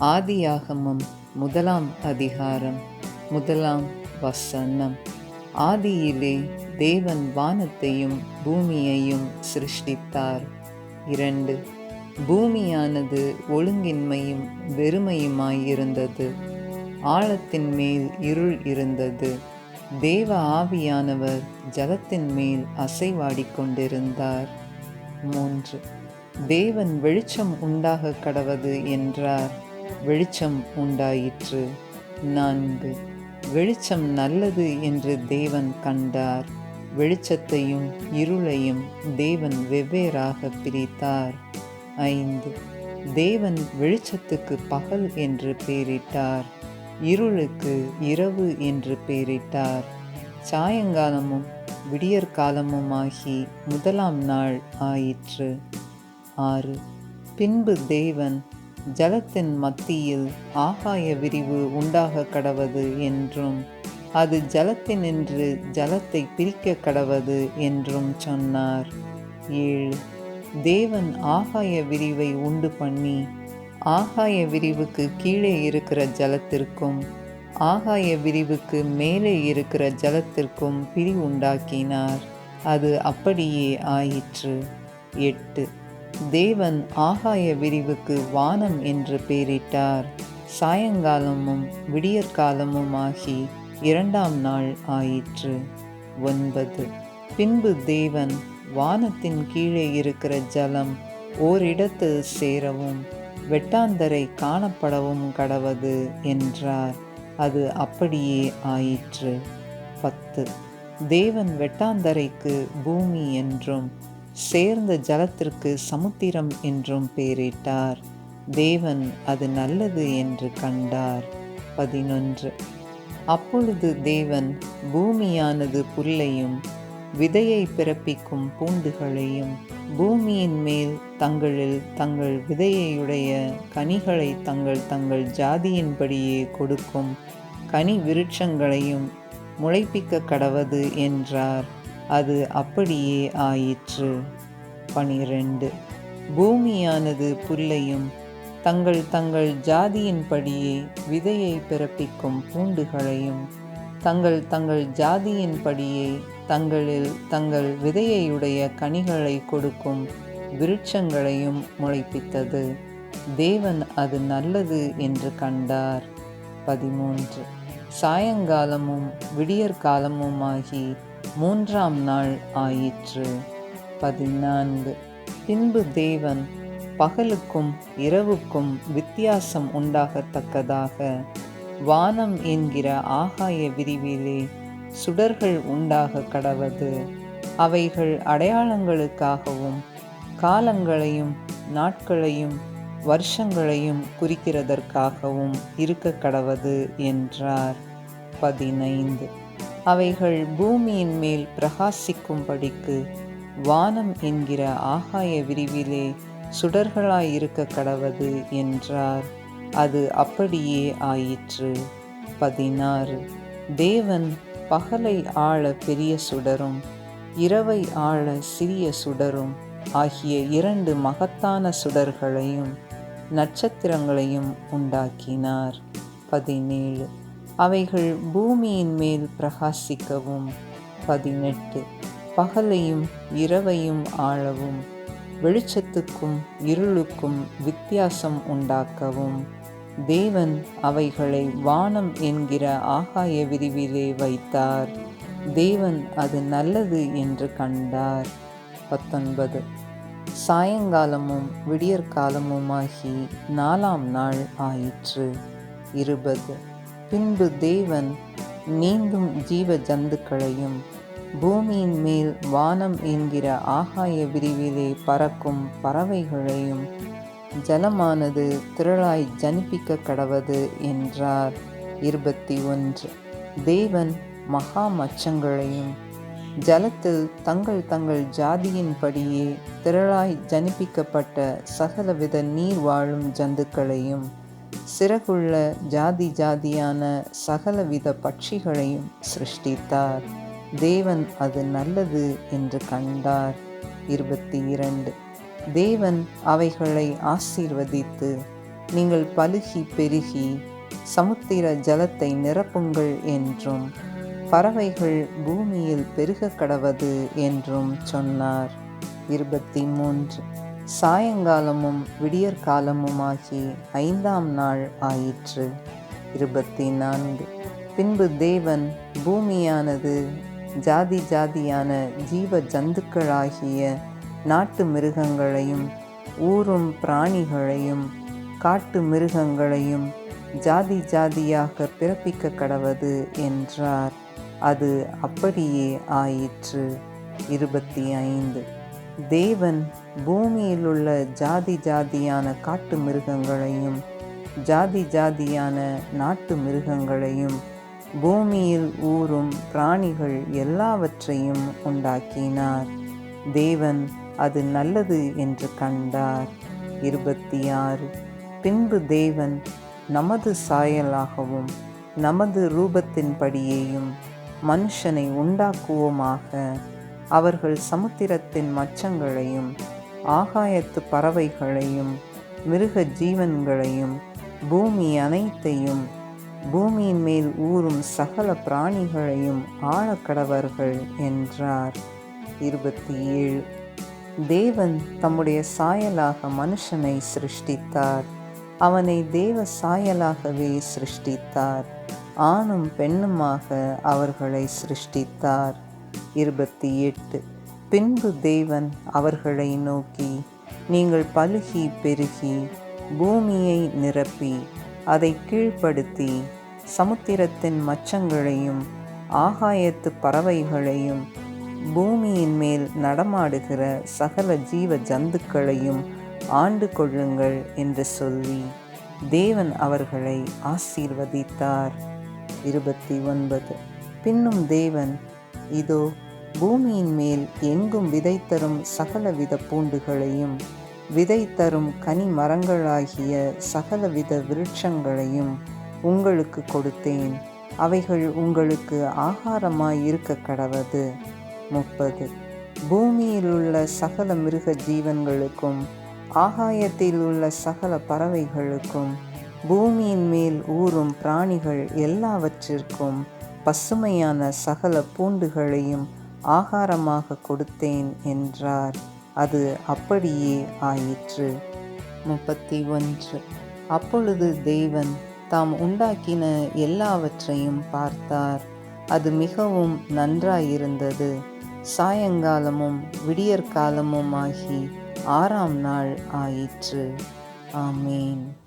ஆதியாகமம் முதலாம் அதிகாரம் முதலாம் வசனம். ஆதியிலே தேவன் வானத்தையும் பூமியையும் சிருஷ்டித்தார். 2. பூமியானது ஒழுங்கின்மையும் வெறுமையுமாயிருந்தது. ஆழத்தின் மேல் இருள் இருந்தது. தேவ ஆவியானவர் ஜலத்தின் மேல் அசைவாடிக் கொண்டிருந்தார். 3. தேவன் வெளிச்சம் உண்டாக கடவது என்றார். வெளிச்சம் உண்டாயிற்று. 4. வெளிச்சம் நல்லது என்று தேவன் கண்டார். வெளிச்சத்தையும் இருளையும் தேவன் வெவ்வேறாக பிரித்தார். 5. தேவன் வெளிச்சத்துக்கு பகல் என்று பெயரிட்டார். இருளுக்கு இரவு என்று பெயரிட்டார். சாயங்காலமும் விடியற்காலமுமாகி முதலாம் நாள் ஆயிற்று. 6. பின்பு தேவன் ஜலத்தின் மத்தியில் ஆகாய விரிவு உண்டாக கடவது என்றும் அது ஜலத்தினின்று ஜலத்தை பிரிக்க கடவது என்றும் சொன்னார். 7. தேவன் ஆகாய விரிவை உண்டு பண்ணி ஆகாய விரிவுக்கு கீழே இருக்கிற ஜலத்திற்கும் ஆகாய விரிவுக்கு மேலே இருக்கிற ஜலத்திற்கும் பிரிவுண்டாக்கினார். அது அப்படியே ஆயிற்று. 8. தேவன் ஆகாய விரிவுக்கு வானம் என்று பெயரிட்டார். சாயங்காலமும் விடியற்காலமுமாகி இரண்டாம் நாள் ஆயிற்று. 9. பின்பு தேவன் வானத்தின் கீழே இருக்கிற ஜலம் ஓரிடத்தில் சேரவும் வெட்டாந்தரை காணப்படவும் கடவது என்றார். அது அப்படியே ஆயிற்று. 10. தேவன் வெட்டாந்தரைக்கு பூமி என்றும் சேர்ந்த ஜலத்திற்கு சமுத்திரம் என்றும் பெயரிட்டார். தேவன் அது நல்லது என்று கண்டார். 11. அப்பொழுது தேவன் பூமியானது புல்லையும் விதையை பிறப்பிக்கும் பூண்டுகளையும் பூமியின் மேல் தங்களில் தங்கள் விதையுடைய கனிகளை தங்கள் தங்கள் ஜாதியின்படியே கொடுக்கும் கனி விருட்சங்களையும் முளைப்பிக்க கடவது என்றார். அது அப்படியே ஆயிற்று. 12. பூமியானது புல்லையும் தங்கள் தங்கள் ஜாதியின்படியே விதையை பிறப்பிக்கும் பூண்டுகளையும் தங்கள் தங்கள் ஜாதியின்படியே தங்களில் தங்கள் விதையுடைய கனிகளை கொடுக்கும் விருட்சங்களையும் முளைப்பித்தது. தேவன் அது நல்லது என்று கண்டார். 13. சாயங்காலமும் விடியற்காலமுமாகி மூன்றாம் நாள் ஆயிற்று. 14. பின்பு தேவன் பகலுக்கும் இரவுக்கும் வித்தியாசம் உண்டாகத்தக்கதாக வானம் என்கிற ஆகாய விரிவிலே சுடர்கள் உண்டாக கடவது. அவைகள் அடையாளங்களுக்காகவும் காலங்களையும் நாட்களையும் வருஷங்களையும் குறிக்கிறதற்காகவும் இருக்க கடவது என்றார். 15. அவைகள் பூமியின் மேல் பிரகாசிக்கும்படிக்கு வானம் என்கிற ஆகாய விரிவிலே சுடர்களாயிருக்க கடவது என்றார். அது அப்படியே ஆயிற்று. 16. தேவன் பகலை ஆள பெரிய சுடரும் இரவை ஆள சிறிய சுடரும் ஆகிய 2 மகத்தான சுடர்களையும் நட்சத்திரங்களையும் உண்டாக்கினார். 17. அவைகள் பூமியின் மேல் பிரகாசிக்கவும் 18. பகலையும் இரவையும் ஆளவும் வெளிச்சத்துக்கும் இருளுக்கும் வித்தியாசம் உண்டாக்கவும் தேவன் அவைகளை வானம் என்கிற ஆகாய விரிவிலே வைத்தார். தேவன் அது நல்லது என்று கண்டார். 19. சாயங்காலமும் விடியற்காலமுமாகி 4ஆம் நாள் ஆயிற்று. 20. பின்பு தேவன் நீந்தும் ஜீவ ஜந்துக்களையும் பூமியின் மேல் வானம் என்கிற ஆகாய விரிவிலே பறக்கும் பறவைகளையும் ஜலமானது திரளாய் ஜனிப்பிக்க கடவது என்றார். 21. தேவன் மகா மச்சங்களையும் ஜலத்தில் தங்கள் தங்கள் ஜாதியின்படியே திரளாய் ஜனிப்பிக்கப்பட்ட சகலவித நீர் வாழும் ஜந்துக்களையும் சிறகுள்ள ஜாதி ஜாதியான சகலவித பட்சிகளையும் சிருஷ்டித்தார். தேவன் அது நல்லது என்று கண்டார். 22. தேவன் அவைகளை ஆசீர்வதித்து நீங்கள் பலுகி பெருகி சமுத்திர ஜலத்தை நிரப்புங்கள் என்றும் பறவைகள் பூமியில் பெருக கடவது என்றும் சொன்னார். 23. சாயங்காலமும் விடியற்காலமுமாகி 5ஆம் நாள் ஆயிற்று. 24. பின்பு தேவன் பூமியானது ஜாதி ஜாதியான ஜீவ ஜந்துக்களாகிய நாட்டு மிருகங்களையும் ஊரும் பிராணிகளையும் காட்டு மிருகங்களையும் ஜாதி ஜாதியாக பிறப்பிக்க கடவது என்றார். அது அப்படியே ஆயிற்று. 25. தேவன் பூமியிலுள்ள ஜாதி ஜாதியான காட்டு மிருகங்களையும் ஜாதி ஜாதியான நாட்டு மிருகங்களையும் பூமியில் ஊரும் பிராணிகள் எல்லாவற்றையும் உண்டாக்கினார். தேவன் அது நல்லது என்று கண்டார். 26. பின்பு தேவன் நமது சாயலாகவும் நமது ரூபத்தின்படியேயும் மனுஷனை உண்டாக்குவோமாக, அவர்கள் சமுத்திரத்தின் மச்சங்களையும் ஆகாயத்து பறவைகளையும் மிருக ஜீவன்களையும் பூமி அனைத்தையும் பூமியின் மேல் ஊறும் சகல பிராணிகளையும் ஆளக்கடவர்கள் என்றார். 27. தேவன் தம்முடைய சாயலாக மனுஷனை சிருஷ்டித்தார். அவனை தேவ சாயலாகவே சிருஷ்டித்தார். ஆணும் பெண்ணுமாக அவர்களை சிருஷ்டித்தார். 28. பின்பு தேவன் அவர்களை நோக்கி, நீங்கள் பலுகி பெருகி பூமியை நிரப்பி அதை கீழ்ப்படுத்தி சமுத்திரத்தின் மச்சங்களையும் ஆகாயத்து பறவைகளையும் பூமியின் மேல் நடமாடுகிற சகல ஜீவ ஜந்துக்களையும் ஆண்டு கொள்ளுங்கள் என்று சொல்லி தேவன் அவர்களை ஆசீர்வதித்தார். 29. பின்னும் தேவன், இதோ பூமியின் மேல் எங்கும் விதை தரும் சகலவித பூண்டுகளையும் விதை தரும் கனி மரங்களாகிய சகலவித விருட்சங்களையும் உங்களுக்கு கொடுத்தேன். அவைகள் உங்களுக்கு ஆகாரமாயிருக்க கடவது. 30. பூமியில் உள்ள சகல மிருக ஜீவன்களுக்கும் ஆகாயத்தில் உள்ள சகல பறவைகளுக்கும் பூமியின் மேல் ஊறும் பிராணிகள் எல்லாவற்றிற்கும் பசுமையான சகல பூண்டுகளையும் ஆகாரமாக கொடுத்தேன் என்றார். அது அப்படியே ஆயிற்று. 31. அப்பொழுது தேவன் தாம் உண்டாக்கின எல்லாவற்றையும் பார்த்தார். அது மிகவும் நன்றாயிருந்தது. சாயங்காலமும் விடியற்காலமுமாகி 6ஆம் நாள் ஆயிற்று. ஆமேன்.